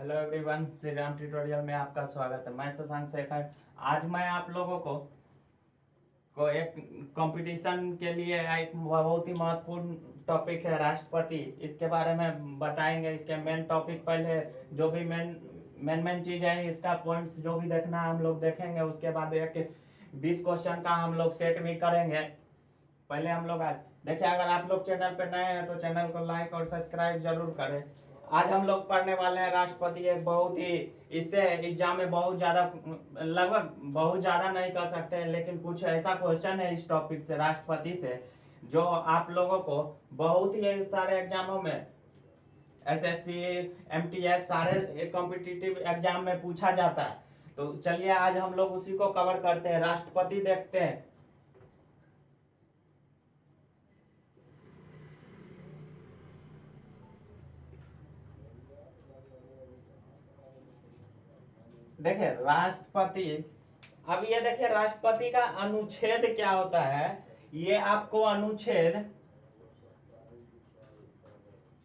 Hello everyone, Shri Ram tutorial में आपका स्वागत है। मैं शशांक शेखर। आज मैं आप लोगों को एक कंपटीशन के लिए एक बहुत ही महत्वपूर्ण टॉपिक है राष्ट्रपति, इसके बारे में बताएंगे। इसके मेन टॉपिक पहले जो भी मेन चीज़ है, इसका पॉइंट्स जो भी देखना है हम लोग देखेंगे। उसके बाद एक 20 क्वेश्चन का हम लोग सेट भी करेंगे। पहले हम लोग आज देखिए, अगर आप लोग चैनल पे नए हैं तो चैनल को लाइक और सब्सक्राइब जरूर करें। आज हम लोग पढ़ने वाले हैं राष्ट्रपति। एक बहुत ही, इससे एग्जाम में बहुत ज़्यादा, लगभग बहुत ज़्यादा नहीं कर सकते हैं, लेकिन कुछ ऐसा क्वेश्चन है इस टॉपिक से, राष्ट्रपति से, जो आप लोगों को बहुत ही सारे एग्जामों में, एसएससी, एमटीएस, सारे कॉम्पिटिटिव एग्जाम में पूछा जाता है। तो चलिए आज हम लोग उसी को कवर करते हैं। राष्ट्रपति देखते हैं। देखिए राष्ट्रपति, अब ये देखिए राष्ट्रपति का अनुच्छेद क्या होता है। ये आपको अनुच्छेद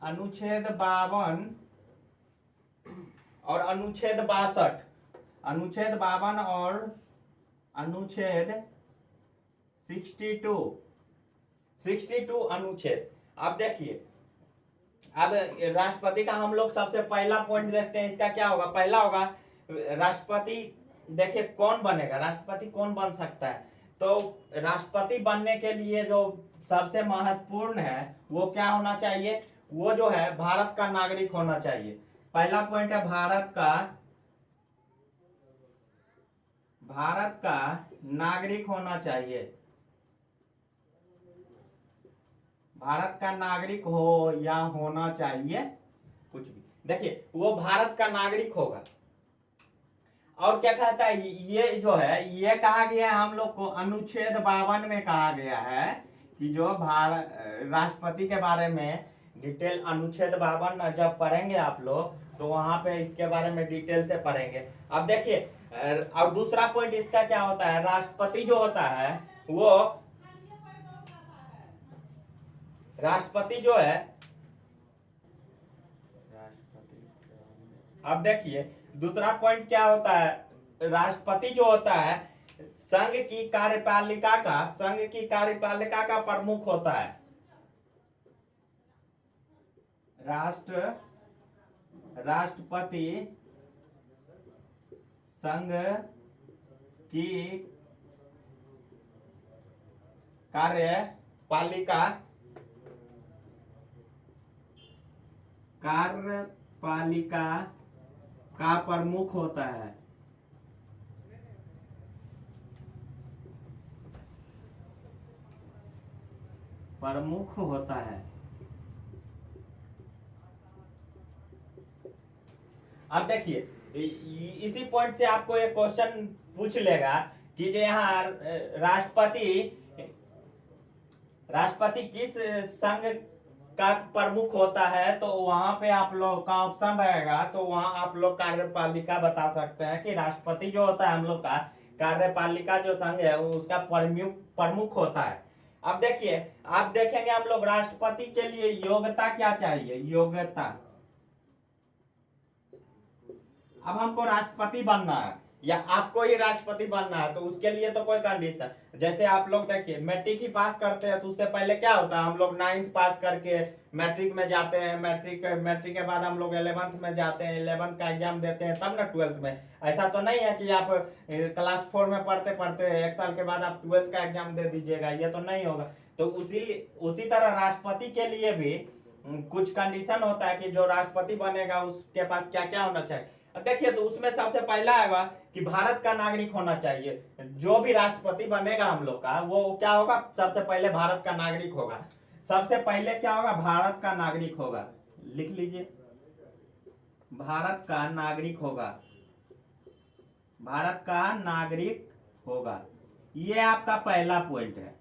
52 और अनुच्छेद 62, अनुच्छेद 52 और अनुच्छेद 62 अनुच्छेद। अब देखिए, अब राष्ट्रपति का हम लोग सबसे पहला पॉइंट देखते हैं। इसका क्या होगा? पहला होगा राष्ट्रपति। देखिए कौन बनेगा राष्ट्रपति, कौन बन सकता है। तो राष्ट्रपति बनने के लिए जो सबसे महत्वपूर्ण है वो क्या होना चाहिए? वो जो है भारत का नागरिक होना चाहिए। पहला पॉइंट है भारत का नागरिक होना चाहिए। भारत का नागरिक हो या होना चाहिए, कुछ भी, देखिए वो भारत का नागरिक होगा। और क्या कहता है ये जो है, ये कहा गया है हम लोग को अनुच्छेद 52 में कहा गया है कि जो भारत राष्ट्रपति के बारे में डिटेल, अनुच्छेद 52 जब पढ़ेंगे आप लोग तो वहां पे इसके बारे में डिटेल से पढ़ेंगे। अब देखिए, और दूसरा पॉइंट इसका क्या होता है, राष्ट्रपति जो होता है वो, राष्ट्रपति जो है, अब देखिए दूसरा पॉइंट क्या होता है, राष्ट्रपति जो होता है संघ की कार्यपालिका का प्रमुख होता है। राष्ट्रपति संघ की कार्यपालिका का प्रमुख होता है। प्रमुख होता है। अब देखिए इसी पॉइंट से आपको एक क्वेश्चन पूछ लेगा कि जो यहाँ राष्ट्रपति किस संघ का प्रमुख होता है, तो वहां पे आप लोग का ऑप्शन रहेगा। तो वहां आप लोग कार्यपालिका बता सकते हैं कि राष्ट्रपति जो होता है हम लोग का कार्यपालिका जो संघ है उसका प्रमुख होता है। अब देखिए, आप देखेंगे हम लोग राष्ट्रपति के लिए योग्यता क्या चाहिए, योग्यता। अब हमको राष्ट्रपति बनना है या आपको ही राष्ट्रपति बनना है, तो उसके लिए तो कोई कंडीशन, जैसे आप लोग देखिए मैट्रिक ही पास करते हैं तो उससे पहले क्या होता है, हम लोग 9th पास करके मैट्रिक में जाते हैं। मैट्रिक के बाद हम लोग 11th में जाते हैं, 11th का एग्जाम देते हैं, तब ना 12th में। ऐसा तो नहीं है कि आप क्लास 4 में पढ़ते पढ़ते 1 साल के बाद आप 12th का एग्जाम दे दीजिएगा, ये तो नहीं होगा। तो उसी तरह राष्ट्रपति के लिए भी कुछ कंडीशन होता है कि जो राष्ट्रपति बनेगा उसके पास क्या क्या होना चाहिए। देखिए, तो उसमें सबसे पहला आएगा कि भारत का नागरिक होना चाहिए। जो भी राष्ट्रपति बनेगा हम लोग का वो क्या होगा, सबसे पहले भारत का नागरिक होगा। सबसे पहले क्या होगा, भारत का नागरिक होगा। लिख लीजिए, भारत का नागरिक होगा। भारत का नागरिक होगा, ये आपका पहला पॉइंट है।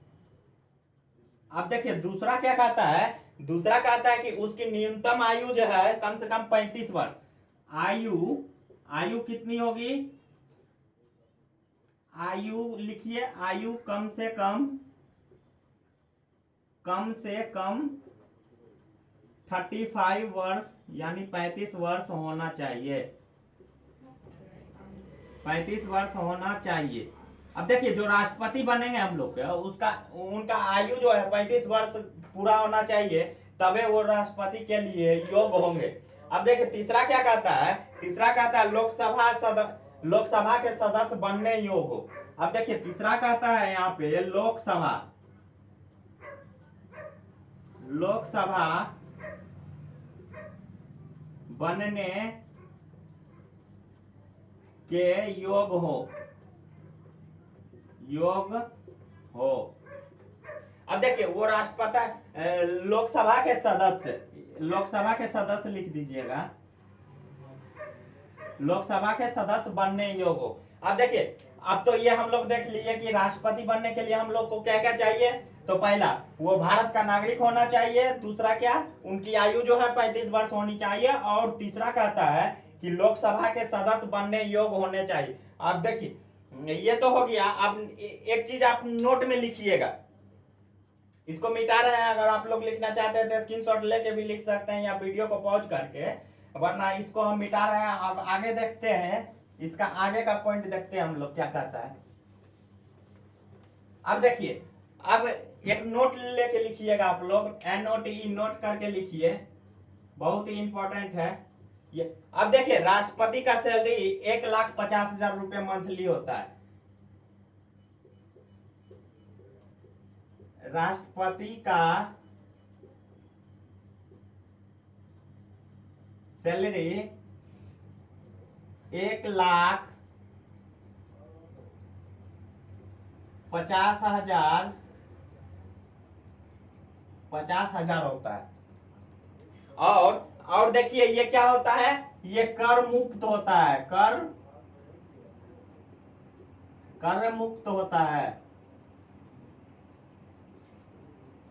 अब देखिए दूसरा क्या कहता है, दूसरा कहता है कि उसकी न्यूनतम आयु जो है कम से कम 35 वर्ष। आयु कितनी होगी, आयु लिखिए, आयु कम से कम 35 वर्ष यानी 35 वर्ष होना चाहिए, 35 वर्ष होना चाहिए। अब देखिए जो राष्ट्रपति बनेंगे हम लोग के, उसका उनका आयु जो है 35 वर्ष पूरा होना चाहिए, तबे वो राष्ट्रपति के लिए योग्य होंगे। अब देखिए तीसरा क्या कहता है, तीसरा कहता है लोकसभा के सदस्य बनने योग्य हो। अब देखिए तीसरा कहता है यहाँ पे लोकसभा बनने के योग्य हो। अब देखिए वो राष्ट्रपति लोकसभा के सदस्य लिख दीजिएगा, लोकसभा के सदस्य बनने योग्य हो। अब देखिए अब तो ये हम लोग देख लिए कि राष्ट्रपति बनने के लिए हम लोग को क्या क्या चाहिए। तो पहला वो भारत का नागरिक होना चाहिए, दूसरा क्या उनकी आयु जो है 35 वर्ष होनी चाहिए, और तीसरा कहता है कि लोकसभा के सदस्य बनने योग्य होने चाहिए। अब देखिए ये तो हो गया। अब एक चीज आप नोट में लिखिएगा, इसको मिटा रहे हैं, अगर आप लोग लिखना चाहते हैं तो स्क्रीनशॉट लेके भी लिख सकते हैं या वीडियो को पॉज करके, वरना इसको हम मिटा रहे हैं। अब आगे देखते हैं, इसका आगे का पॉइंट देखते हैं हम लोग क्या कहता है। अब देखिए अब एक नोट लेके लिखिएगा आप लोग, NOTE नोट करके लिखिए, बहुत ही इंपॉर्टेंट है ये। अब देखिए राष्ट्रपति का सैलरी 1,50,000 रुपये मंथली होता है। राष्ट्रपति का सैलरी 1,50,000 होता है। और देखिए ये क्या होता है, ये कर मुक्त होता है, कर मुक्त होता है,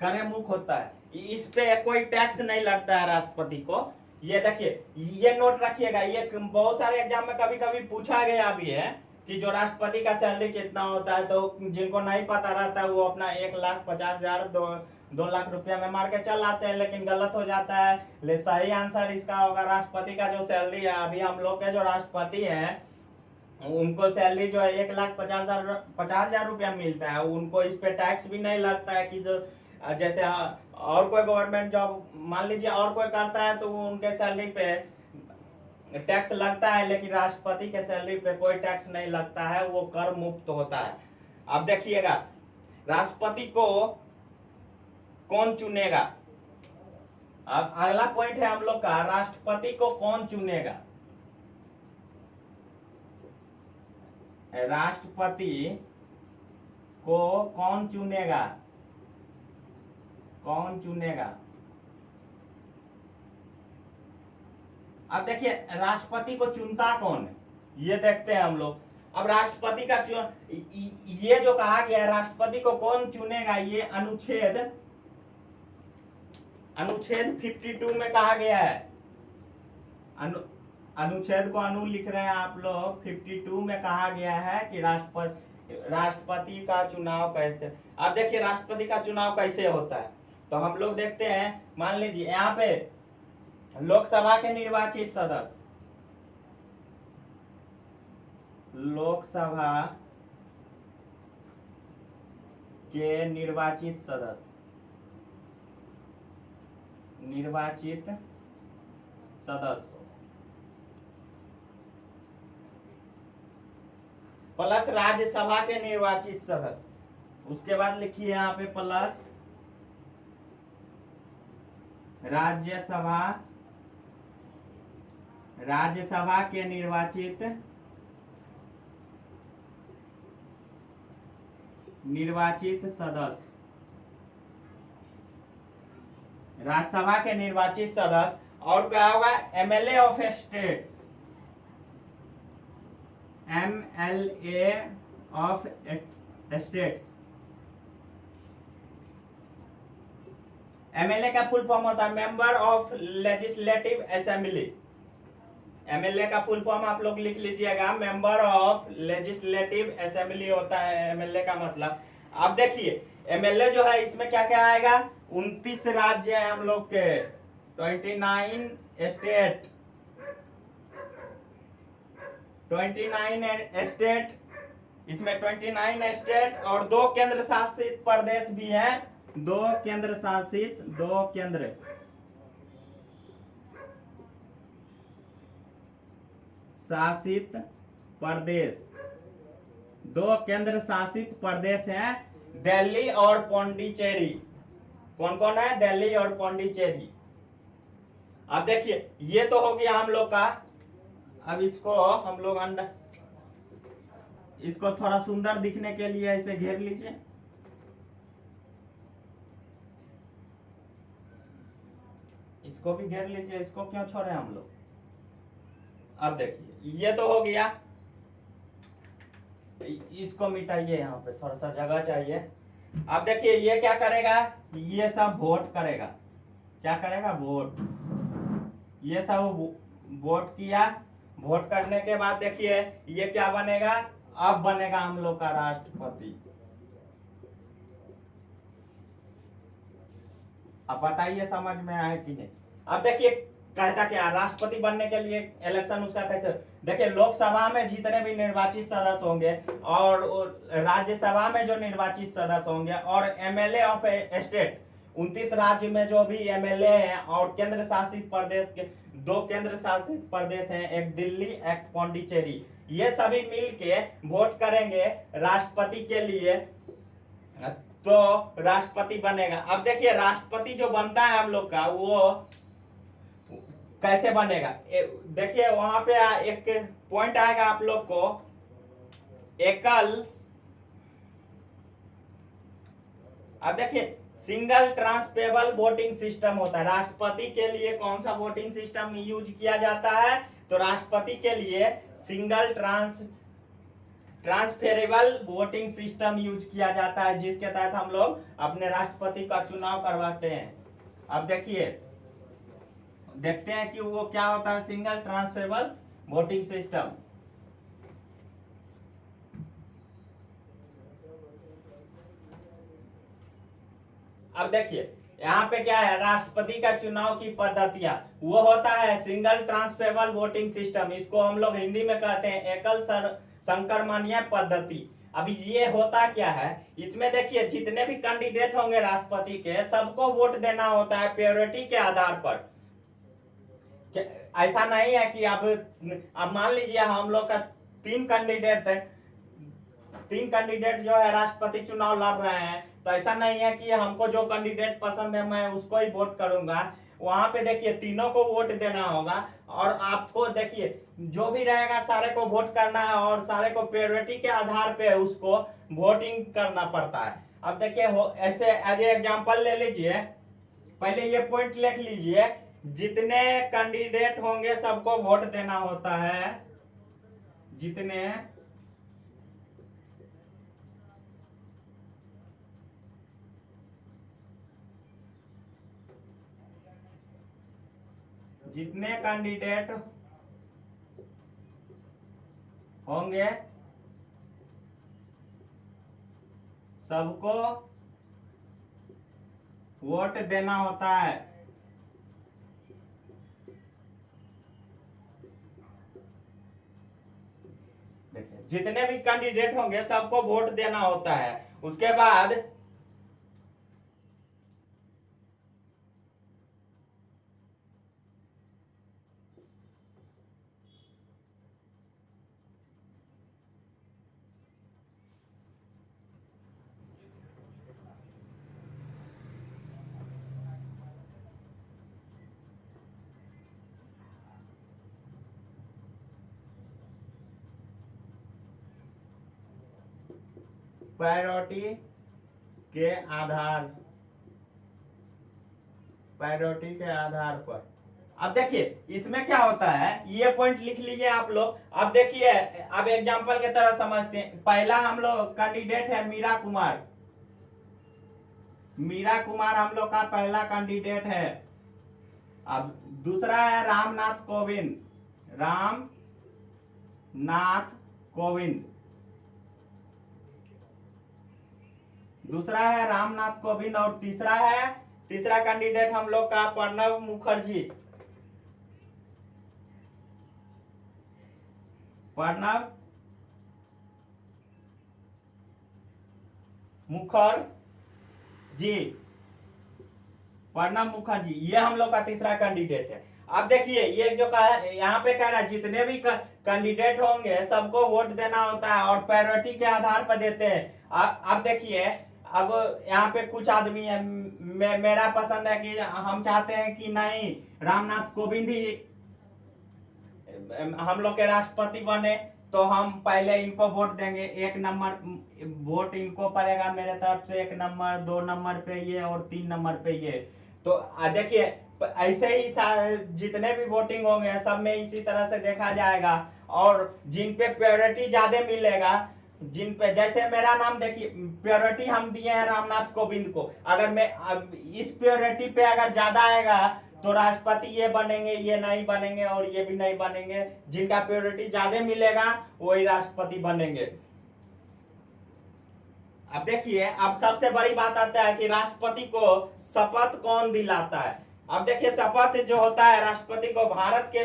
कर मुक्त होता है। इस पे कोई टैक्स नहीं लगता है राष्ट्रपति को। ये देखिए ये नोट रखिएगा, ये बहुत सारे एग्जाम में कभी कभी पूछा गया भी है कि जो राष्ट्रपति का सैलरी कितना होता है। तो जिनको नहीं पता रहता है वो अपना 1,50,000 2 लाख रुपया में मार के चल आते हैं, लेकिन गलत हो जाता है। ले सही आंसर इसका होगा राष्ट्रपति का जो सैलरी है, अभी हम लोग के जो राष्ट्रपति हैं उनको सैलरी जो है 1,50,000 रुपया मिलता है। उनको इस पे टैक्स भी नहीं लगता है कि जो जैसे और कोई गवर्नमेंट जॉब मान लीजिए और कोई करता है तो उनके सैलरी पे टैक्स लगता है, लेकिन राष्ट्रपति के सैलरी पे कोई टैक्स नहीं लगता है, वो कर मुक्त होता है। अब देखिएगा राष्ट्रपति को कौन चुनेगा। अब अगला पॉइंट है हम लोग का, राष्ट्रपति को कौन चुनेगा। राष्ट्रपति को कौन चुनेगा, कौन चुनेगा। अब देखिए राष्ट्रपति को चुनता कौन है, ये देखते हैं हम लोग। अब राष्ट्रपति का ये जो कहा गया है राष्ट्रपति को कौन चुनेगा, ये अनुच्छेद 52 में कहा गया है। अनुच्छेद को लिख रहे हैं आप लोग, 52 में कहा गया है कि राष्ट्रपति का चुनाव कैसे। अब देखिए राष्ट्रपति का चुनाव कैसे होता है, तो हम लोग देखते हैं। मान लीजिए यहाँ पे लोकसभा के निर्वाचित सदस्य, लोकसभा के निर्वाचित सदस्य प्लस राज्यसभा के निर्वाचित सदस्य। उसके बाद लिखिए यहाँ पे प्लस राज्यसभा के निर्वाचित सदस्य, राज्यसभा के निर्वाचित सदस्य। और क्या होगा, MLA of states, MLA of states. MLA का फुल फॉर्म होता है member of legislative assembly. MLA का फुल फॉर्म आप लोग लिख लीजिएगा, मेंबर ऑफ लेजिस्लेटिव असेंबली होता है MLA का मतलब। अब देखिए MLA जो है इसमें क्या क्या आएगा, 29 राज्य है हम लोग के, 29 स्टेट, 29 स्टेट, इसमें 29 स्टेट और 2 केंद्र शासित प्रदेश भी हैं। 2 केंद्र शासित, 2 केंद्र शासित प्रदेश, 2 केंद्र शासित प्रदेश हैं, दिल्ली और पौंडीचेरी। कौन कौन है? दिल्ली और पौंडीचेरी। अब देखिए ये तो हो गया हम लोग का। अब इसको हम लोग अंदर, इसको थोड़ा सुंदर दिखने के लिए ऐसे घेर लीजिए। इसको भी घेर लीजिए, इसको क्यों छोड़े हम लोग। अब देखिए ये तो हो गया, इसको मिटाइए, यहाँ पे थोड़ा सा जगह चाहिए। अब देखिए ये क्या करेगा, ये सब वोट करेगा। क्या करेगा? वोट। ये सब वोट किया, वोट करने के बाद देखिए ये क्या बनेगा, अब बनेगा हम लोग का राष्ट्रपति। अब बताइए समझ में आए कि नहीं। अब देखिए कहता क्या, राष्ट्रपति बनने के लिए इलेक्शन उसका कैसे। देखिए लोकसभा में जितने भी निर्वाचित सदस्य होंगे और राज्यसभा में जो निर्वाचित सदस्य होंगे और एमएलए ऑफ स्टेट, 29 राज्य में जो भी एमएलए हैं और केंद्र शासित प्रदेश के 2 केंद्र शासित प्रदेश हैं, एक दिल्ली एक पौंडीचेरी, ये सभी मिलके वोट करेंगे राष्ट्रपति के लिए, तो राष्ट्रपति बनेगा। अब देखिए राष्ट्रपति जो बनता है हम लोग का, वो कैसे बनेगा। देखिए वहां पे एक पॉइंट आएगा आप लोग को, एकल। अब देखिए सिंगल ट्रांसफरेबल वोटिंग सिस्टम होता है। राष्ट्रपति के लिए कौन सा वोटिंग सिस्टम यूज किया जाता है? तो राष्ट्रपति के लिए single transferable voting system use किया जाता है, जिसके तहत हम लोग अपने राष्ट्रपति का चुनाव करवाते हैं। अब देखिए देखते हैं कि वो क्या होता है, सिंगल ट्रांसफरेबल वोटिंग सिस्टम। अब देखिए यहाँ पे क्या है, राष्ट्रपति का चुनाव की पद्धतियां, वो होता है सिंगल ट्रांसफरेबल वोटिंग सिस्टम। इसको हम लोग हिंदी में कहते हैं एकल संक्रमणीय पद्धति। अभी ये होता क्या है, इसमें देखिए जितने भी कैंडिडेट होंगे राष्ट्रपति के, सबको वोट देना होता है प्योरिटी के आधार पर। ऐसा नहीं है कि अब मान लीजिए हम लोग का 3 कैंडिडेट है, 3 कैंडिडेट जो है राष्ट्रपति चुनाव लड़ रहे हैं, तो ऐसा नहीं है कि हमको जो कैंडिडेट पसंद है मैं उसको ही वोट करूंगा। वहां पे देखिए तीनों को वोट देना होगा और आपको देखिए जो भी रहेगा सारे को वोट करना है और सारे को प्योरिटी के आधार पे उसको वोटिंग करना पड़ता है। अब देखिए ऐसे एज ए एग्जांपल ले लीजिए, पहले ये पॉइंट लिख लीजिए, जितने कैंडिडेट होंगे सबको वोट देना होता है, जितने कैंडिडेट होंगे सबको वोट देना होता है। देखिए जितने भी कैंडिडेट होंगे सबको वोट देना होता है। उसके बाद प्रायोरिटी के आधार पर। अब देखिए इसमें क्या होता है, ये पॉइंट लिख लीजिए आप लोग। अब देखिए अब एग्जांपल के तरह समझते हैं। पहला हम लोग कैंडिडेट है मीरा कुमार, मीरा कुमार हम लोग का पहला कैंडिडेट है। अब दूसरा है रामनाथ कोविंद, रामनाथ कोविंद, दूसरा है रामनाथ कोविंद और तीसरा है तीसरा कैंडिडेट हम लोग का प्रणब मुखर्जी। प्रणब मुखर्जी, प्रणब मुखर्जी, ये हम लोग का तीसरा कैंडिडेट है। अब देखिए ये जो यहाँ पे कह रहा है जितने भी कैंडिडेट होंगे सबको वोट देना होता है और प्रायोरिटी के आधार पर देते हैं। अब देखिए अब यहाँ पे कुछ आदमी है, मेरा पसंद है कि हम चाहते हैं कि नहीं रामनाथ कोविंद ही हम लोग के राष्ट्रपति बने, तो हम पहले इनको वोट देंगे। 1 नंबर वोट इनको पड़ेगा मेरे तरफ से, 1 नंबर, 2 नंबर पे ये और 3 नंबर पे ये। तो देखिए ऐसे ही जितने भी वोटिंग होंगे सब में इसी तरह से देखा जाएगा, और जिन पे प्रायोरिटी ज्यादा मिलेगा, जिन पे जैसे मेरा नाम देखिए प्रायोरिटी हम दिए हैं रामनाथ कोविंद को, अगर मैं इस प्रायोरिटी पे अगर ज्यादा आएगा तो राष्ट्रपति ये बनेंगे, ये नहीं बनेंगे और ये भी नहीं बनेंगे। जिनका प्रायोरिटी ज्यादा मिलेगा वही राष्ट्रपति बनेंगे। अब देखिए अब सबसे बड़ी बात आता है कि राष्ट्रपति को शपथ कौन दिलाता है। अब देखिए शपथ जो होता है राष्ट्रपति को भारत के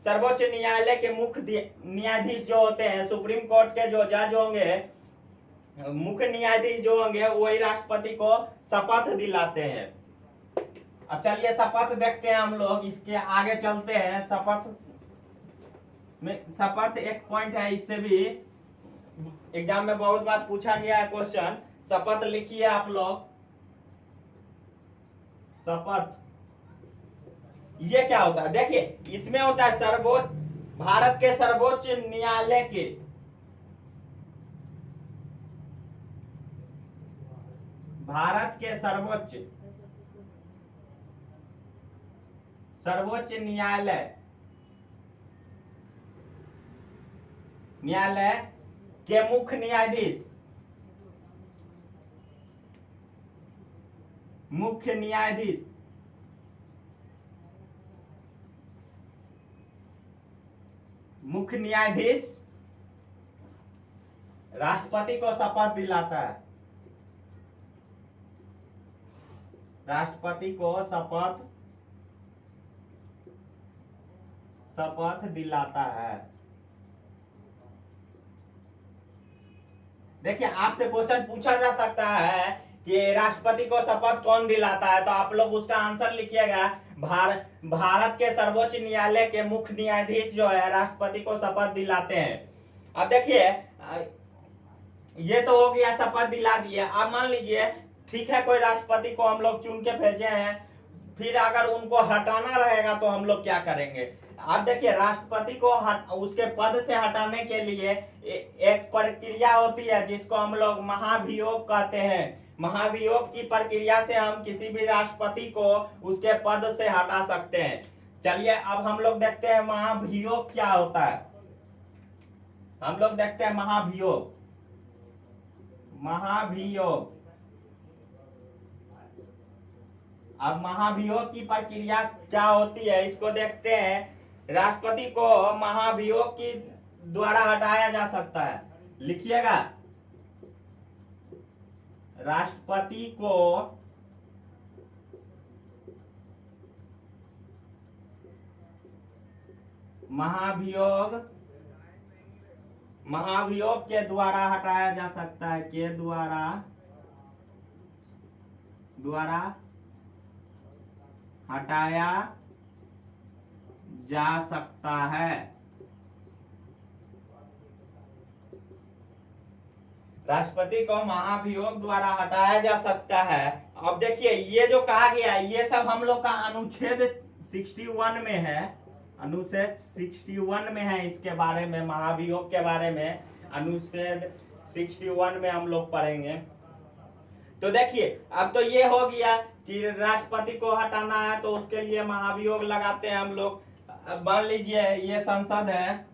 सर्वोच्च न्यायालय के मुख्य न्यायाधीश जो होते हैं, सुप्रीम कोर्ट के जो जज होंगे, मुख्य न्यायाधीश जो होंगे वही राष्ट्रपति को शपथ दिलाते हैं। अब चलिए शपथ देखते हैं हम लोग, इसके आगे चलते हैं। शपथ एक पॉइंट है, इससे भी एग्जाम में बहुत बार पूछा गया है क्वेश्चन। शपथ लिखिए आप लोग, शपथ ये क्या होता है? देखिए इसमें होता है सर्वोच्च, भारत के सर्वोच्च न्यायालय के, भारत के सर्वोच्च न्यायालय के मुख्य न्यायाधीश, मुख्य न्यायाधीश राष्ट्रपति को शपथ दिलाता है। राष्ट्रपति को शपथ दिलाता है। देखिए आपसे क्वेश्चन पूछा जा सकता है कि राष्ट्रपति को शपथ कौन दिलाता है, तो आप लोग उसका आंसर लिखिएगा। भारत के सर्वोच्च न्यायालय के मुख्य न्यायाधीश जो है राष्ट्रपति को शपथ दिलाते हैं। अब देखिए ये तो हो गया, शपथ दिला दिए। अब मान लीजिए ठीक है कोई राष्ट्रपति को हम लोग चुन के भेजे हैं, फिर अगर उनको हटाना रहेगा तो हम लोग क्या करेंगे? अब देखिए राष्ट्रपति को उसके पद से हटाने के लिए एक प्रक्रिया होती है जिसको हम लोग महाभियोग कहते हैं। महाभियोग की प्रक्रिया से हम किसी भी राष्ट्रपति को उसके पद से हटा सकते हैं। चलिए अब हम लोग देखते हैं महाभियोग क्या होता है। हम लोग देखते हैं महाभियोग। अब महाभियोग की प्रक्रिया क्या होती है इसको देखते हैं। राष्ट्रपति को महाभियोग की द्वारा हटाया जा सकता है। लिखिएगा, राष्ट्रपति को महाभियोग के द्वारा हटाया जा सकता है, के द्वारा हटाया जा सकता है। राष्ट्रपति को महाभियोग द्वारा हटाया जा सकता है। अब देखिए ये जो कहा गया है ये सब हम लोग का अनुच्छेद 61 में है, अनुच्छेद 61 में है। इसके बारे में, महाभियोग के बारे में अनुच्छेद 61 में हम लोग पढ़ेंगे। तो देखिए अब तो ये हो गया कि राष्ट्रपति को हटाना है तो उसके लिए महाभियोग लगाते हैं हम लोग। मान लीजिए ये संसद है,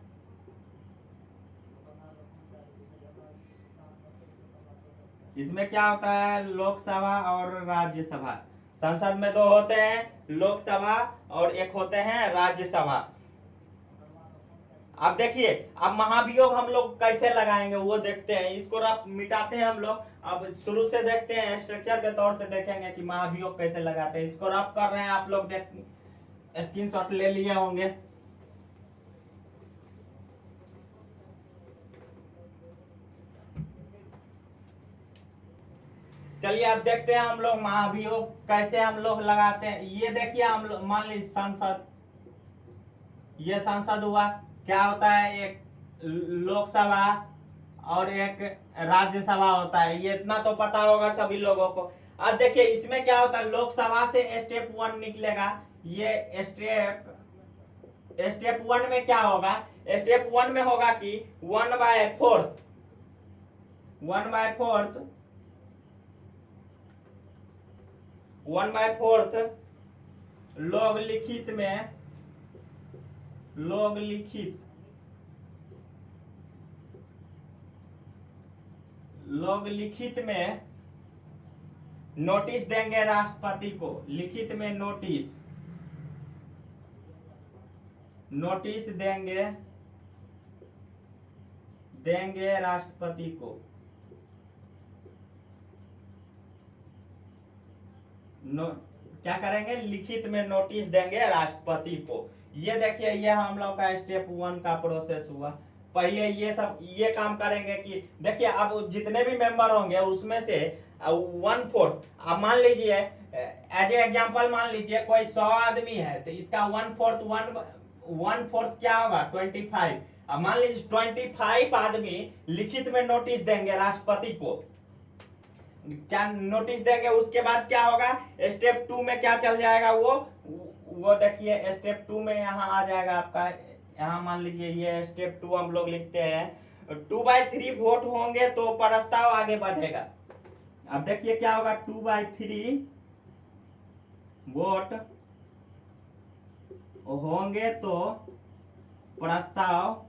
इसमें क्या होता है लोकसभा और राज्यसभा। संसद में 2 होते हैं, लोकसभा और एक होते हैं राज्यसभा। अब देखिए, अब महाभियोग हम लोग कैसे लगाएंगे वो देखते हैं। इसको आप मिटाते हैं हम लोग। अब शुरू से देखते हैं, स्ट्रक्चर के तौर से देखेंगे कि महाभियोग कैसे लगाते हैं। इसको रब कर रहे हैं, आप लोग देख स्क्रीनशॉट ले लिए होंगे। चलिए अब देखते हैं हम लोग महाभियोग कैसे हम लोग लगाते हैं। ये देखिए, हम लोग मान लीजिए सांसद, ये सांसद हुआ। क्या होता है, एक लोकसभा और एक राज्यसभा होता है। ये इतना तो पता होगा सभी लोगों को। अब देखिए इसमें क्या होता है, लोकसभा से स्टेप 1 निकलेगा। ये स्टेप 1 में क्या होगा, स्टेप 1 में होगा कि 1/4 लोग लिखित में नोटिस देंगे राष्ट्रपति को। लिखित में नोटिस देंगे राष्ट्रपति को। क्या करेंगे, लिखित में नोटिस देंगे राष्ट्रपति को। ये देखिए, ये हम लोग का स्टेप 1 का प्रोसेस हुआ। पहले ये काम करेंगे कि देखिए, अब जितने भी मेंबर होंगे उसमें से 1/4, अब मान लीजिए एज ए एग्जांपल, मान लीजिए कोई 100 आदमी है तो इसका 1/4 क्या होगा, 25। अब मान लीजिए 25 आदमी लिखित में नोटिस देंगे राष्ट्रपति को। क्या नोटिस देंगे, उसके बाद क्या होगा, स्टेप 2 में क्या चल जाएगा, वो देखिए स्टेप 2 में यहाँ आ जाएगा आपका। यहाँ मान लीजिए ये स्टेप 2 हम लोग लिखते हैं। 2/3 वोट होंगे तो प्रस्ताव आगे बढ़ेगा। अब देखिए क्या होगा, 2/3 वोट होंगे तो प्रस्ताव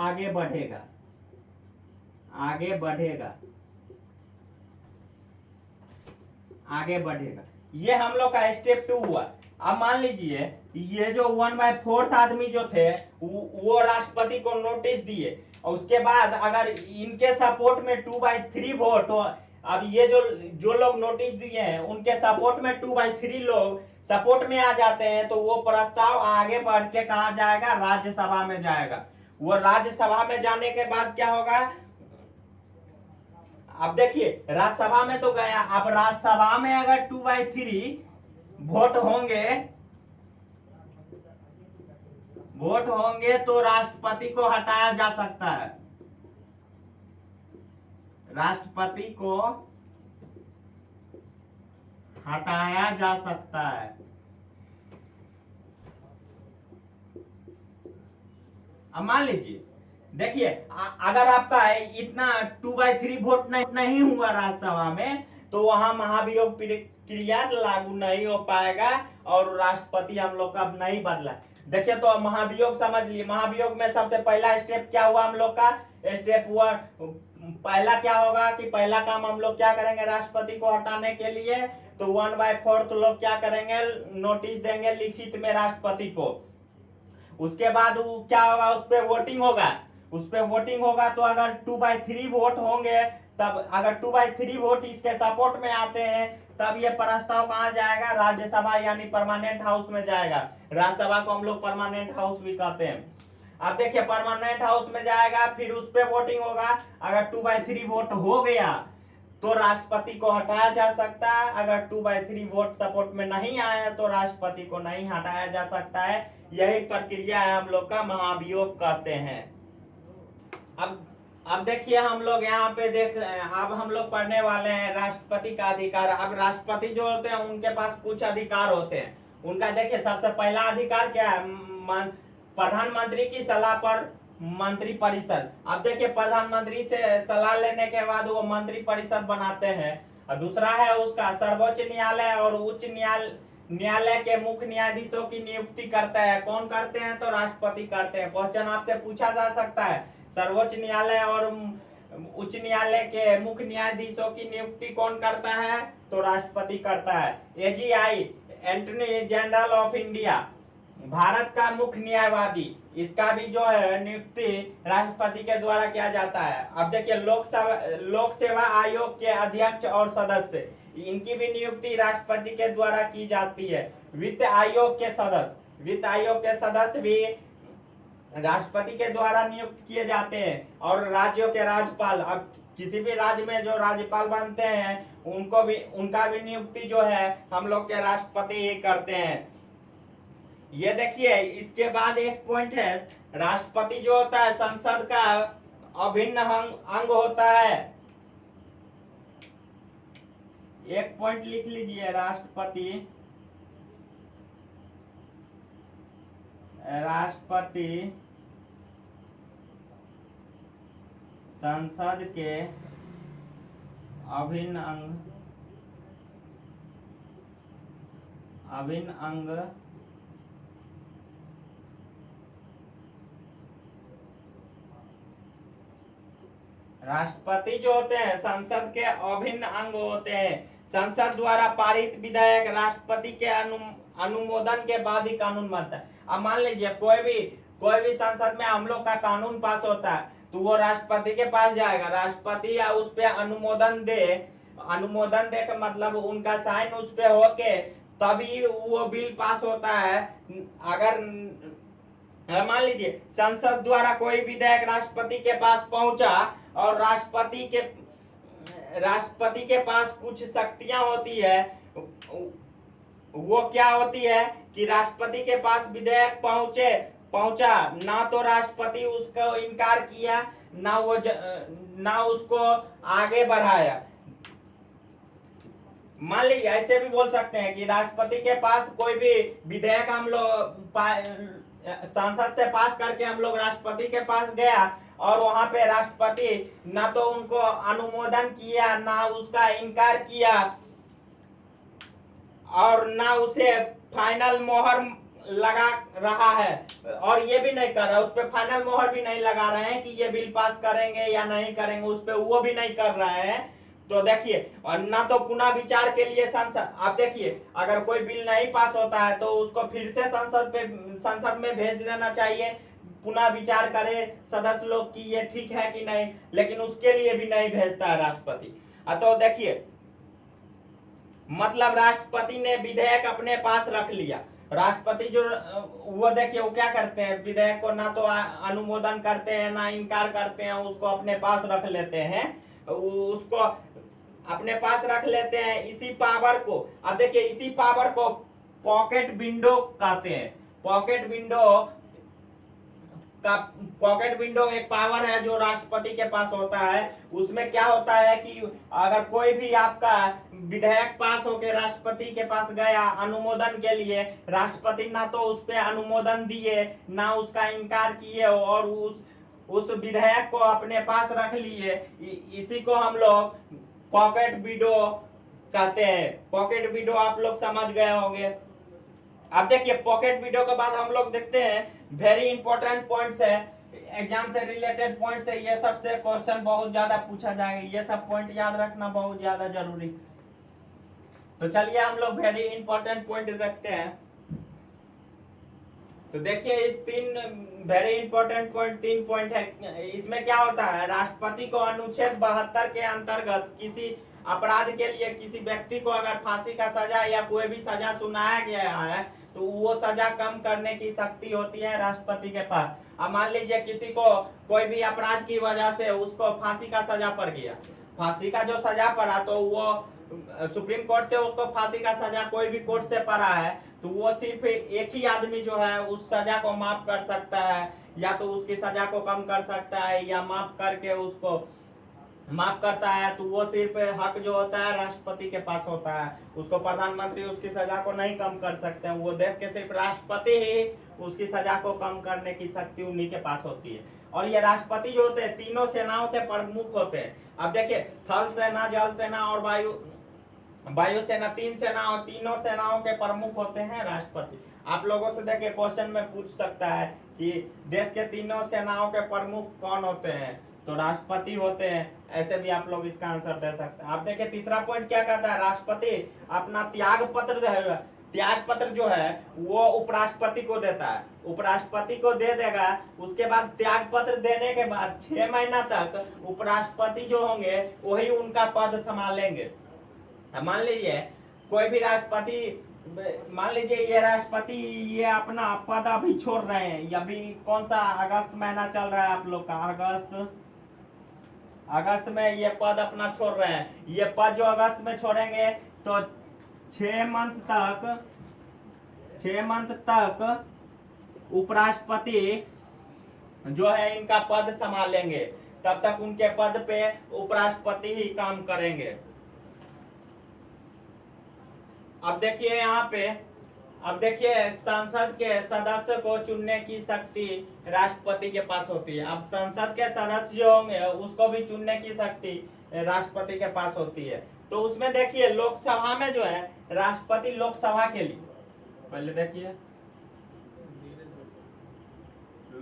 आगे बढ़ेगा। ये हम लोग का स्टेप 2 हुआ। अब मान लीजिए ये जो 1/4 आदमी जो थे वो राष्ट्रपति को नोटिस दिए, और उसके बाद अगर इनके सपोर्ट में 2/3 वोट हो, अब ये जो लोग नोटिस दिए हैं उनके सपोर्ट में 2/3 लोग सपोर्ट में आ जाते हैं, तो वो प्रस्ताव आगे बढ़ के कहा जाएगा, राज्यसभा में जाएगा। वो राज्यसभा में जाने के बाद क्या होगा, अब देखिए राज्यसभा में तो गया। अब राज्यसभा में अगर 2/3 वोट होंगे तो राष्ट्रपति को हटाया जा सकता है। अब मान लीजिए, देखिए अगर आपका इतना 2/3 वोट नहीं हुआ राज्यसभा में, तो वहां महाभियोग क्रिया लागू नहीं हो पाएगा और राष्ट्रपति हम लोग का नहीं बदला। देखिए तो महाभियोग समझ लिए। महाभियोग में सबसे पहला स्टेप क्या हुआ हम लोग का, स्टेप 1 पहला क्या होगा कि पहला काम हम लोग क्या करेंगे, राष्ट्रपति को हटाने के लिए तो 1/4 तो लोग क्या करेंगे, नोटिस देंगे लिखित में राष्ट्रपति को। उसके बाद वो क्या होगा, उस पर वोटिंग होगा। तो अगर 2/3 वोट होंगे, तब अगर 2/3 वोट इसके सपोर्ट में आते हैं, तब ये प्रस्ताव कहाँ जाएगा, राज्यसभा यानी परमानेंट हाउस में जाएगा। राज्यसभा को हम लोग परमानेंट हाउस भी कहते हैं। अब देखिए परमानेंट हाउस में जाएगा, फिर उस पर वोटिंग होगा। अगर 2/3 वोट हो गया तो राष्ट्रपति को हटाया जा सकता है। अगर 2/3 वोट सपोर्ट में नहीं आया तो राष्ट्रपति को नहीं हटाया जा सकता है। यही प्रक्रिया है, हम लोग का महाभियोग कहते हैं। अब देखिए हम लोग यहाँ पे देख रहे हैं, अब हम लोग पढ़ने वाले हैं राष्ट्रपति का अधिकार। अब राष्ट्रपति जो होते हैं उनके पास कुछ अधिकार होते हैं। उनका देखिए सबसे पहला अधिकार क्या है, प्रधानमंत्री की सलाह पर मंत्रिपरिषद। अब देखिए प्रधानमंत्री से सलाह लेने के बाद वो मंत्रिपरिषद बनाते हैं। और दूसरा है उसका सर्वोच्च न्यायालय और उच्च न्यायालय के मुख्य न्यायाधीशों की नियुक्ति करता है। कौन करते हैं, तो राष्ट्रपति करते हैं। क्वेश्चन आपसे पूछा जा सकता है, सर्वोच्च न्यायालय और उच्च न्यायालय के मुख्य न्यायाधीशों की नियुक्ति कौन करता है, तो राष्ट्रपति करता है। AGI attorney general of India, भारत का मुख्य न्यायवादी, इसका भी जो है नियुक्ति राष्ट्रपति के द्वारा किया जाता है। अब देखिए लोक सेवा आयोग के अध्यक्ष और सदस्य, इनकी भी नियुक्ति राष्ट्रपति के द्वारा की जाती है। वित्त आयोग के सदस्य भी राष्ट्रपति के द्वारा नियुक्त किए जाते हैं। और राज्यों के राज्यपाल, अब किसी भी राज्य में जो राज्यपाल बनते हैं उनका भी नियुक्ति जो है हम लोग के राष्ट्रपति ही करते हैं। ये देखिए, इसके बाद एक पॉइंट है, राष्ट्रपति जो होता है संसद का अभिन्न अंग होता है। एक पॉइंट लिख लीजिए, राष्ट्रपति संसद के अभिन्न अंग राष्ट्रपति जो होते हैं संसद के अभिन्न अंग होते हैं। संसद द्वारा पारित विधेयक राष्ट्रपति के अनुमोदन के बाद ही कानून बनता है। अब मान लीजिए कोई भी संसद में हम लोग का कानून पास होता है तो वो राष्ट्रपति के पास जाएगा, राष्ट्रपति या उस पे अनुमोदन दे का मतलब उनका साइन उस पे होके तभी वो बिल पास होता है। अगर मान लीजिए संसद द्वारा कोई विधेयक राष्ट्रपति के पास पहुंचा और राष्ट्रपति के पास कुछ शक्तियां होती है, वो क्या होती है कि राष्ट्रपति के पास विधेयक पहुंचा ना तो राष्ट्रपति उसको इनकार किया ना उसको आगे बढ़ाया। मान लीजिए ऐसे भी बोल सकते हैं कि राष्ट्रपति के पास कोई भी विधेयक हम लोग संसद से पास करके हम लोग राष्ट्रपति के पास गया और वहां पे राष्ट्रपति ना तो उनको अनुमोदन किया ना उसका इनकार किया और ना उसे फाइनल मोहर लगा रहा है और ये भी नहीं कर रहा, उस पर फाइनल मोहर भी नहीं लगा रहे हैं कि ये बिल पास करेंगे या नहीं करेंगे, उस पर वो भी नहीं कर रहे हैं। तो देखिए, और ना तो पुनः विचार के लिए संसद, आप देखिए अगर कोई बिल नहीं पास होता है तो उसको फिर से संसद में भेज देना चाहिए, पुनः विचार करे सदस्य लोग कि ये ठीक है कि नहीं, लेकिन उसके लिए भी नहीं भेजता है राष्ट्रपति। तो देखिए मतलब राष्ट्रपति ने विधेयक अपने पास रख लिया। राष्ट्रपति जो वो देखिए वो क्या करते हैं, विधेयक को ना तो अनुमोदन करते हैं ना इनकार करते हैं, उसको अपने पास रख लेते हैं, उसको अपने पास रख लेते हैं। इसी पावर को, अब देखिए इसी पावर को पॉकेट विंडो कहते हैं। पॉकेट विंडो एक पावर है जो राष्ट्रपति के पास होता है। उसमें क्या होता है कि अगर कोई भी आपका विधेयक पास होकर राष्ट्रपति के पास गया अनुमोदन के लिए, राष्ट्रपति ना तो उस पे अनुमोदन दिए ना उसका इनकार किए और उस विधेयक को अपने पास रख लिए, इसी को हम लोग पॉकेट विंडो कहते हैं। पॉकेट विंडो आप लोग समझ गए होंगे। अब देखिए पॉकेट विंडो के बाद हम लोग देखते हैं वेरी इंपॉर्टेंट पॉइंट्स है, एग्जाम से रिलेटेड पॉइंट्स है, ये सबसे क्वेश्चन बहुत ज्यादा पूछा जाएगा, ये सब पॉइंट याद रखना बहुत ज्यादा जरूरी। तो चलिए हम लोग वेरी इंपॉर्टेंट पॉइंट देखते हैं। तो देखिए इस वेरी इंपॉर्टेंट पॉइंट 3 पॉइंट है। इसमें क्या होता है, राष्ट्रपति को अनुच्छेद 72 के अंतर्गत किसी अपराध के लिए किसी व्यक्ति को अगर फांसी का सजा या कोई भी सजा सुनाया गया है तो वो सजा कम करने की शक्ति होती है राष्ट्रपति के पास। अब मान लीजिए किसी को कोई भी अपराध की वजह से उसको फांसी का सजा पड़ गया, फांसी का जो सजा पड़ा तो वो सुप्रीम कोर्ट से उसको फांसी का सजा कोई भी कोर्ट से पड़ा है तो वो सिर्फ एक ही आदमी जो है उस सजा को माफ कर सकता है, या तो उसकी सजा को कम कर सकता है या माफ करके उसको माफ करता है। तो वो सिर्फ हक जो होता है राष्ट्रपति के पास होता है, उसको प्रधानमंत्री उसकी सजा को नहीं कम कर सकते हैं। वो देश के सिर्फ राष्ट्रपति ही उसकी सजा को कम करने की शक्ति उन्हीं के पास होती है। और ये राष्ट्रपति जो होते हैं तीनों सेनाओं के प्रमुख होते हैं। अब देखिए थल सेना, जल सेना और वायु सेना, 3 सेनाओं, तीनों सेनाओं के प्रमुख होते हैं राष्ट्रपति। आप लोगों से देखिए क्वेश्चन में पूछ सकता है कि देश के तीनों सेनाओं के प्रमुख कौन होते हैं, तो राष्ट्रपति होते हैं। ऐसे भी आप लोग इसका आंसर दे सकते हैं। आप देखिए तीसरा पॉइंट क्या कहता है, राष्ट्रपति अपना त्याग त्याग पत्र जो है वो उपराष्ट्रपति को देता है, उपराष्ट्रपति को दे देगा। उसके बाद त्याग पत्र देने के बाद 6 महीना तक उपराष्ट्रपति जो होंगे वही उनका पद संभालेंगे। मान लीजिए कोई भी राष्ट्रपति, मान लीजिए ये राष्ट्रपति ये अपना पद अभी छोड़ रहे हैं, अभी कौन सा अगस्त महीना चल रहा है आप लोग का, अगस्त में ये पद अपना छोड़ रहे हैं। ये पद जो अगस्त में छोड़ेंगे तो 6 मंथ तक उपराष्ट्रपति जो है इनका पद संभालेंगे, तब तक उनके पद पे उपराष्ट्रपति ही काम करेंगे। अब देखिए यहाँ पे, अब देखिए संसद के सदस्य को चुनने की शक्ति राष्ट्रपति के पास होती है। अब संसद के सदस्य जो होंगे उसको भी चुनने की शक्ति राष्ट्रपति के पास होती है। तो उसमें देखिए लोकसभा में जो है राष्ट्रपति लोकसभा के लिए, पहले देखिए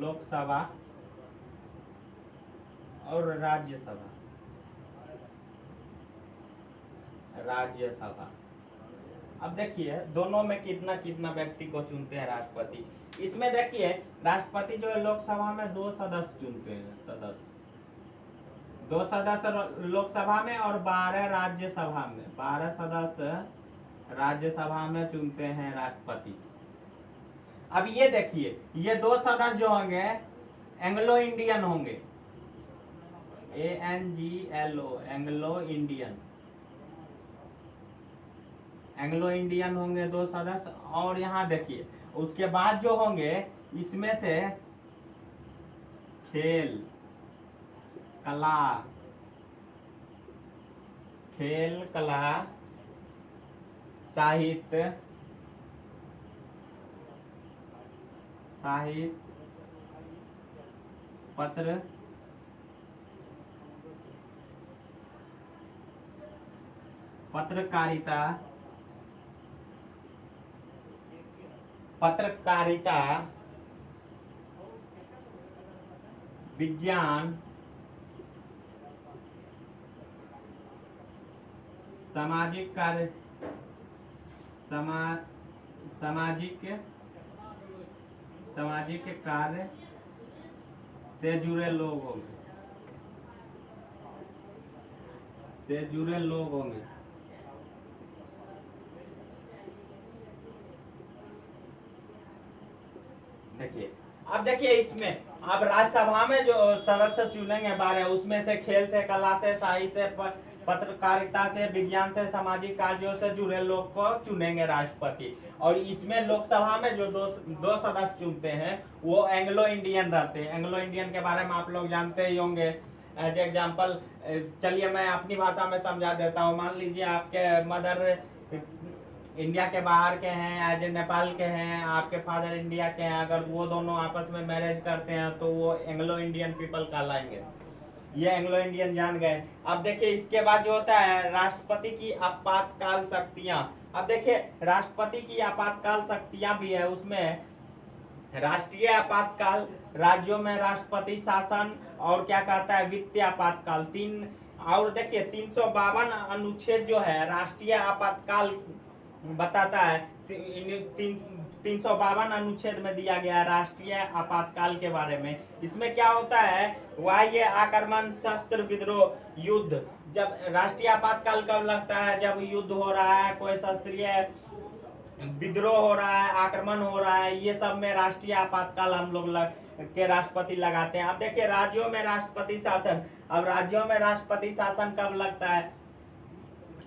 लोकसभा और राज्यसभा, अब देखिए दोनों में कितना कितना व्यक्ति को चुनते हैं राष्ट्रपति। इसमें देखिए राष्ट्रपति जो है लोकसभा में 2 सदस्य चुनते हैं, 2 सदस्य लोकसभा में और 12 राज्यसभा में, 12 सदस्य राज्यसभा में चुनते हैं राष्ट्रपति। अब ये देखिए ये 2 सदस्य जो होंगे एंग्लो इंडियन होंगे, ANGLO, एंग्लो इंडियन होंगे 2 सदस्य। और यहाँ देखिए उसके बाद जो होंगे इसमें से खेल कला साहित्य पत्रकारिता विज्ञान सामाजिक कार्य से जुड़े लोग होंगे। देखिए अब देखिए इसमें अब राज्यसभा में जो सदस्य चुनेंगे 12, उसमें से खेल से, कला से, साहित्य से, पत्रकारिता से, विज्ञान से, सामाजिक कार्यों से जुड़े लोग को चुनेंगे राष्ट्रपति। और इसमें लोकसभा में जो दो सदस्य चुनते हैं वो एंग्लो इंडियन रहते हैं। एंग्लो इंडियन के बारे में आप लोग जानते ही होंगे। एज एग्जाम्पल चलिए मैं अपनी भाषा में समझा देता हूँ। मान लीजिए आपके मदर इंडिया के बाहर के हैं, एज नेपाल के हैं, आपके फादर इंडिया के हैं, अगर वो दोनों आपस में मैरिज करते हैं तो वो एंग्लो इंडियन पीपल कहलाएंगे। ये एंग्लो इंडियन जान गए। अब देखिए इसके बाद जो होता है राष्ट्रपति की आपातकाल शक्तियां। अब देखिए राष्ट्रपति की आपातकाल शक्तियां भी है। उसमें राष्ट्रीय आपातकाल, राज्यों में राष्ट्रपति शासन, और क्या कहता है वित्तीय आपातकाल। और देखिए 352 अनुच्छेद जो है राष्ट्रीय आपातकाल बताता है। 352 अनुच्छेद में दिया गया है राष्ट्रीय आपातकाल के बारे में। इसमें क्या होता है, बाह्य आक्रमण, शस्त्र विद्रोह, युद्ध। जब राष्ट्रीय आपातकाल कब लगता है, जब युद्ध हो रहा है, कोई शस्त्रीय विद्रोह हो रहा है, आक्रमण हो रहा है, ये सब में राष्ट्रीय आपातकाल हम लोग के राष्ट्रपति लगाते हैं। अब देखिए राज्यों में राष्ट्रपति शासन। अब राज्यों में राष्ट्रपति शासन कब लगता है,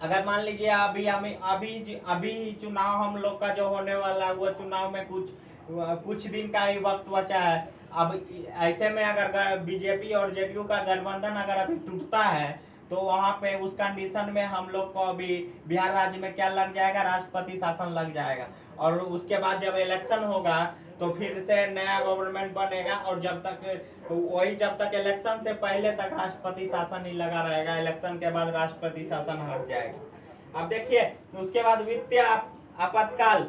अगर मान लीजिए अभी चुनाव हम लोग का जो होने वाला है वो चुनाव में कुछ दिन का ही वक्त बचा है। अब ऐसे में अगर बीजेपी और जेडीयू का गठबंधन अगर अभी टूटता है तो वहां पे उस कंडीशन में हम लोग को अभी बिहार राज्य में क्या लग जाएगा, राष्ट्रपति शासन लग जाएगा। और उसके बाद जब इलेक्शन होगा तो फिर से नया गवर्नमेंट बनेगा, और जब तक इलेक्शन से पहले तक राष्ट्रपति शासन ही लगा रहेगा। इलेक्शन के बाद राष्ट्रपति शासन हट जाएगा। अब देखिए उसके बाद वित्तीय आपातकाल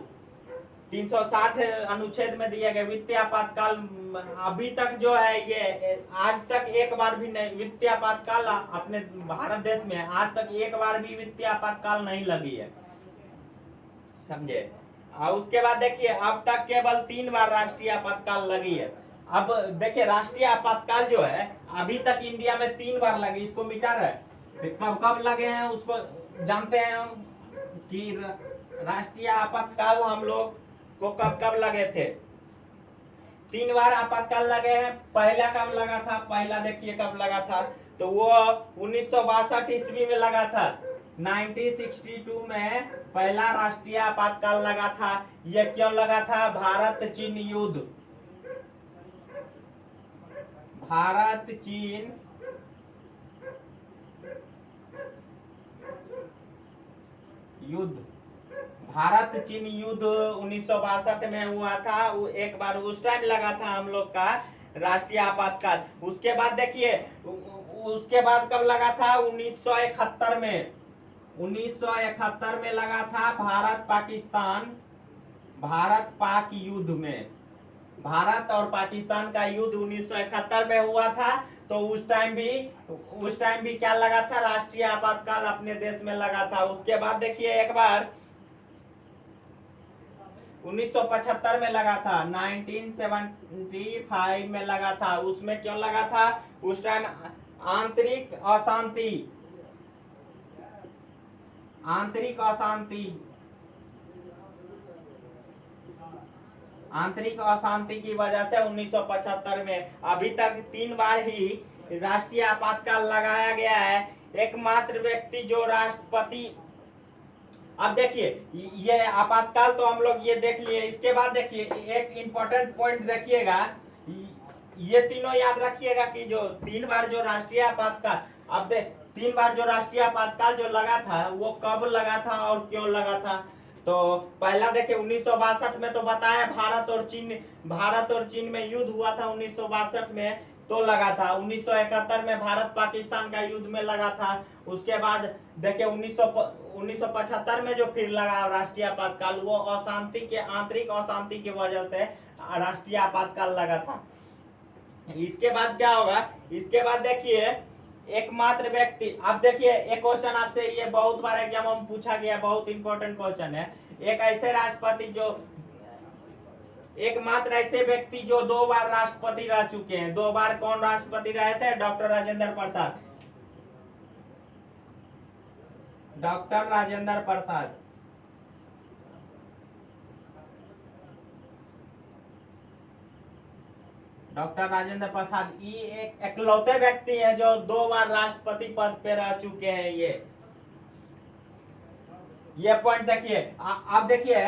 360 अनुच्छेद में दिया गया। वित्तीय आपातकाल अभी तक जो है ये आज तक एक बार भी नहीं, वित्तीय आपातकाल अपने भारत देश में आज तक एक बार भी वित्तीय आपातकाल नहीं लगी है, समझे। उसके बाद देखिए अब तक केवल 3 बार राष्ट्रीय आपातकाल लगी है। अब देखिए राष्ट्रीय आपातकाल जो है अभी तक इंडिया में 3 बार लगी, इसको मिटा रहे कब कब लगे हैं उसको जानते हैं हम कि राष्ट्रीय आपातकाल हम लोग को कब कब लगे थे। 3 बार आपातकाल लगे हैं। पहला कब लगा था, पहला देखिए कब लगा था, तो वो 1962 ईस्वी में लगा था। 1962 में पहला राष्ट्रीय आपातकाल लगा था। ये क्यों लगा था, भारत चीन युद्ध, भारत चीन युद्ध, भारत चीन युद्ध 1962 में हुआ था। वो एक बार उस टाइम लगा था हम लोग का राष्ट्रीय आपातकाल। उसके बाद देखिए उसके बाद कब लगा था, 1971 में, 1971 में लगा था भारत पाकिस्तान, भारत पाक युद्ध में। भारत और पाकिस्तान का युद्ध 1971 में हुआ था। तो उस टाइम भी क्या लगा था, राष्ट्रीय आपातकाल अपने देश में लगा था। उसके बाद देखिए एक बार 1975 में लगा था, 1975 में लगा था। उसमें क्यों लगा था, उस टाइम आंतरिक अशांति, आंतरिक अशांति की वजह से 1975 में। अभी तक 3 बार ही राष्ट्रीय आपातकाल लगाया गया है। एकमात्र व्यक्ति जो राष्ट्रपति, अब देखिए ये आपातकाल तो हम लोग ये देख लिए। इसके बाद देखिए एक इंपॉर्टेंट पॉइंट देखिएगा, ये तीनों याद रखिएगा कि जो 3 बार जो राष्ट्रीय आपातकाल, अब 3 बार जो राष्ट्रीय आपातकाल जो लगा था वो कब लगा था और क्यों लगा था। तो पहला देखिए 1962 में तो बताया, भारत और चीन में युद्ध हुआ था 1962 में तो लगा था। 1971 में भारत पाकिस्तान का युद्ध में लगा था। उसके बाद देखिए 1975 में जो फिर लगा राष्ट्रीय आपातकाल, वो अशांति के, आंतरिक अशांति की वजह से राष्ट्रीय आपातकाल लगा था। इसके बाद क्या होगा, इसके बाद देखिए एकमात्र व्यक्ति, अब देखिए एक क्वेश्चन आपसे ये बहुत बार एग्जाम में पूछा गया, बहुत इंपॉर्टेंट क्वेश्चन है। एक ऐसे राष्ट्रपति जो, एकमात्र ऐसे व्यक्ति जो 2 बार राष्ट्रपति रह चुके हैं। 2 बार कौन राष्ट्रपति रहे थे, doctor Rajendra Prasad, doctor Rajendra Prasad. Doctor Rajendra Prasad ये एक इकलौते व्यक्ति है जो 2 बार राष्ट्रपति पद पे रह चुके हैं। ये पॉइंट देखिए। आप देखिए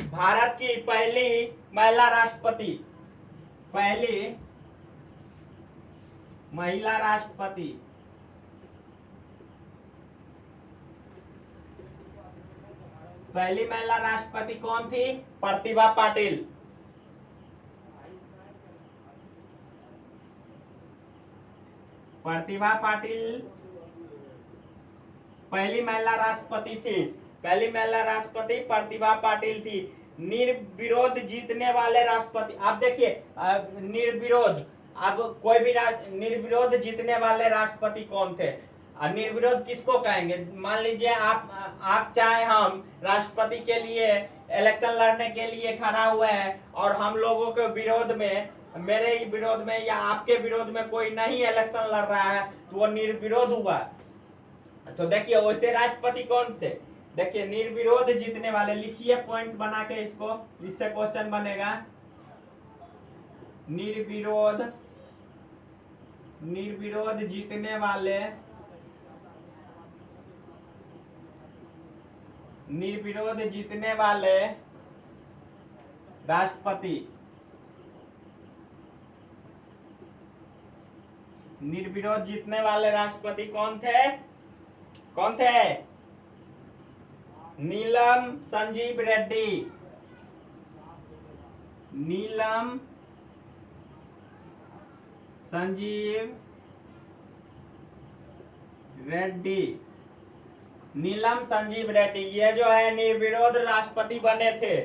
भारत की पहली महिला राष्ट्रपति, पहली महिला राष्ट्रपति, पहली महिला राष्ट्रपति कौन थी, प्रतिभा पाटिल। प्रतिभा पाटिल पहली महिला राष्ट्रपति थी। पहली महिला राष्ट्रपति प्रतिभा पाटिल थी। निर्विरोध जीतने वाले राष्ट्रपति, आप देखिए निर्विरोध, अब कोई भी निर्विरोध जीतने वाले राष्ट्रपति कौन थे। निर्विरोध किसको कहेंगे, मान लीजिए आप चाहे हम राष्ट्रपति के लिए इलेक्शन लड़ने के लिए खड़ा हुए हैं और हम लोगों के विरोध में, मेरे ही विरोध में या आपके विरोध में कोई नहीं इलेक्शन लड़ रहा है तो वो निर्विरोध हुआ। तो देखिए वैसे राष्ट्रपति कौन थे, देखिए निर्विरोध जीतने वाले, लिखिए पॉइंट बना के इसको, इससे क्वेश्चन बनेगा। निर्विरोध जीतने वाले, निर्विरोध जीतने वाले राष्ट्रपति, निर्विरोध जीतने वाले राष्ट्रपति कौन थे, कौन थे, नीलम संजीव रेड्डी, नीलम संजीव रेड्डी, नीलम संजीव रेड्डी, ये जो है निर्विरोध राष्ट्रपति बने थे।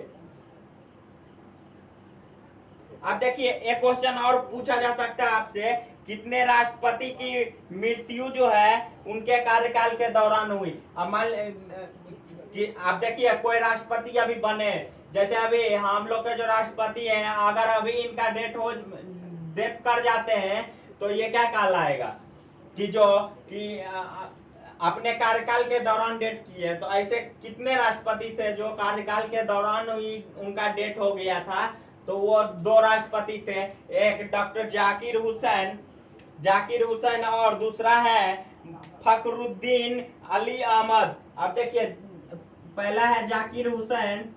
अब देखिए एक क्वेश्चन और पूछा जा सकता है आपसे, कितने राष्ट्रपति की मृत्यु जो है उनके कार्यकाल के दौरान हुई। अब मान कि आप देखिए कोई राष्ट्रपति अभी बने, जैसे अभी हम लोग के जो राष्ट्रपति हैं, अगर अभी इनका डेथ कर जाते हैं तो ये क्या कहलाएगा कि जो कि अपने कार्यकाल के दौरान डेथ किए। तो ऐसे कितने राष्ट्रपति थे जो कार्यकाल के दौरान ही उनका डेथ हो गया था, तो वो 2 राष्ट्रपति थे, एक डॉक्टर जाकिर हुसैन और दूसरा है फखरुद्दीन अली अहमद। अब देखिए पहला है जाकिर हुसैन,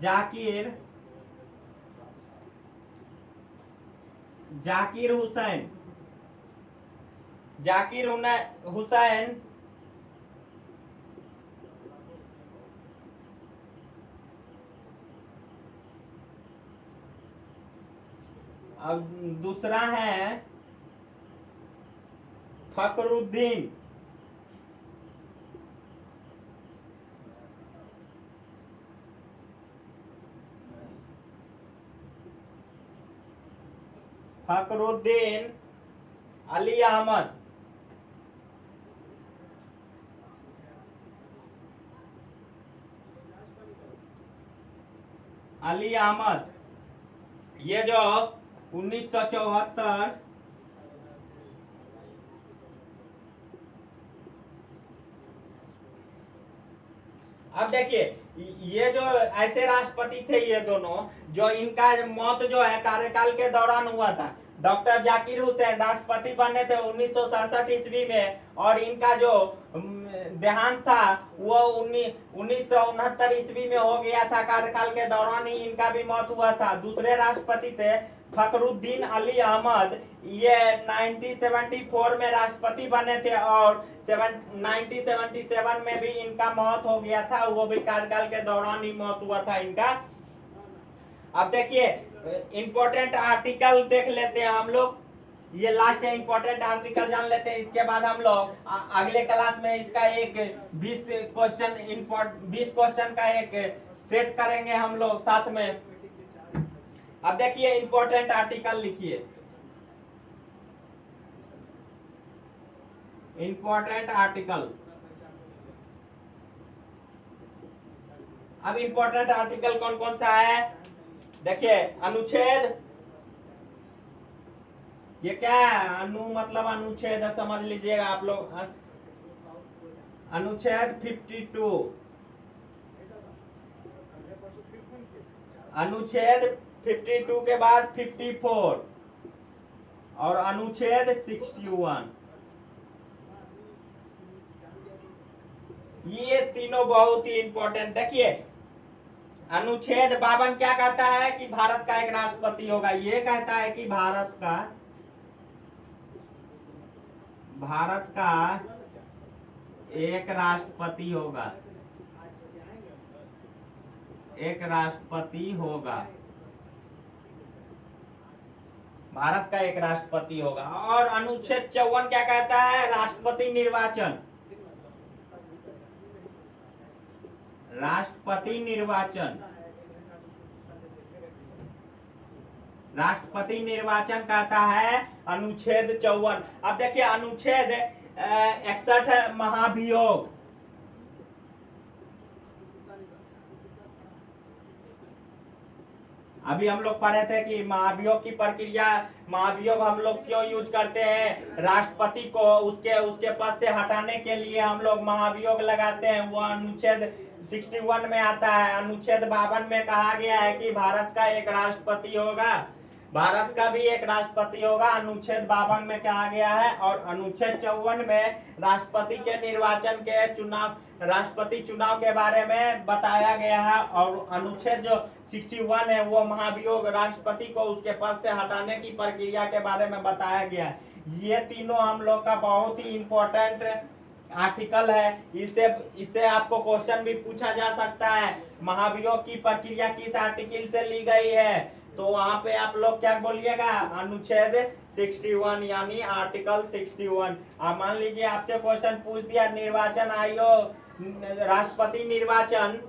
जाकिर हुसैन अब दूसरा है फखरुद्दीन अली अहमद। ये जो 1974 अब देखिए ये जो ऐसे राष्ट्रपति थे ये दोनों, जो इनका मौत जो है कार्यकाल के दौरान हुआ था। डॉक्टर जाकिर हुसैन राष्ट्रपति बने थे 1967 ईस्वी में, और इनका जो देहांत था वो 1969 ईस्वी में हो गया था, कार्यकाल के दौरान ही इनका भी मौत हुआ था। दूसरे राष्ट्रपति थे फखरुद्दीन अली अहमद, ये 1974 में राष्ट्रपति बने थे और 1977 में भी इनका मौत हो गया था, वो भी कार्यकाल के दौरान ही मौत हुआ था इनका। अब देखिए इंपॉर्टेंट आर्टिकल देख लेते हैं हम लोग, ये लास्ट है, इंपॉर्टेंट आर्टिकल जान लेते हैं, इसके बाद हम लोग अगले क्लास में इसका एक 20 क्वेश्चन का एक सेट करेंगे हम लोग साथ में। अब देखिए इंपॉर्टेंट आर्टिकल लिखिए, इंपॉर्टेंट आर्टिकल। अब इंपॉर्टेंट आर्टिकल कौन कौन सा है देखिए, अनुच्छेद, ये क्या है, अनु मतलब अनुच्छेद समझ लीजिएगा आप लोग, अनुच्छेद 52, अनुच्छेद 52 के बाद 54 और अनुच्छेद 61, ये तीनों बहुत ही इंपॉर्टेंट। देखिए अनुच्छेद 52 क्या कहता है कि भारत का एक राष्ट्रपति होगा, ये कहता है कि भारत का एक राष्ट्रपति होगा, एक राष्ट्रपति होगा, भारत का एक राष्ट्रपति होगा। और अनुच्छेद 54 क्या कहता है, राष्ट्रपति निर्वाचन, राष्ट्रपति निर्वाचन कहता है अनुच्छेद 54। अब देखिए अनुच्छेद 61 महाभियोग, अभी हम लोग पढ़े थे कि महाभियोग की प्रक्रिया, महाभियोग हम लोग क्यों यूज करते हैं, राष्ट्रपति को उसके पद से हटाने के लिए हम लोग महाभियोग लगाते हैं, वो अनुच्छेद 61 में आता है। अनुच्छेद 52 में कहा गया है कि भारत का एक राष्ट्रपति होगा, भारत का भी एक राष्ट्रपति होगा, अनुच्छेद 52 में कहा गया है। और अनुच्छेद 54 में राष्ट्रपति के निर्वाचन के चुनाव, राष्ट्रपति चुनाव के बारे में बताया गया है। और अनुच्छेद जो 61 है वो महाभियोग, राष्ट्रपति को उसके पद से हटाने की प्रक्रिया के बारे में बताया गया है। ये तीनों हम लोग का बहुत ही इंपॉर्टेंट आर्टिकल है, इससे आपको क्वेश्चन भी पूछा जा सकता है, महाभियोग की प्रक्रिया किस आर्टिकल से ली गई है, तो वहां पे आप लोग क्या बोलिएगा, अनुच्छेद 61 यानी आर्टिकल 61। मान लीजिए आपसे क्वेश्चन पूछ दिया, निर्वाचन आयोग, राष्ट्रपति निर्वाचन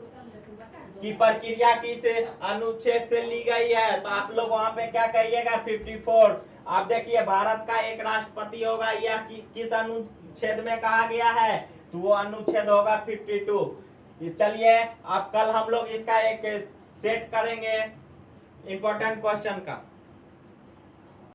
की प्रक्रिया किस अनुच्छेद से ली गई है, तो आप लोग वहां पे क्या कहिएगा, 54। आप देखिए भारत का एक राष्ट्रपति होगा, यह किस अनुच्छेद में कहा गया है, तो वो अनुच्छेद होगा 52। चलिए अब कल हम लोग इसका एक सेट करेंगे इम्पोर्टेंट क्वेश्चन का।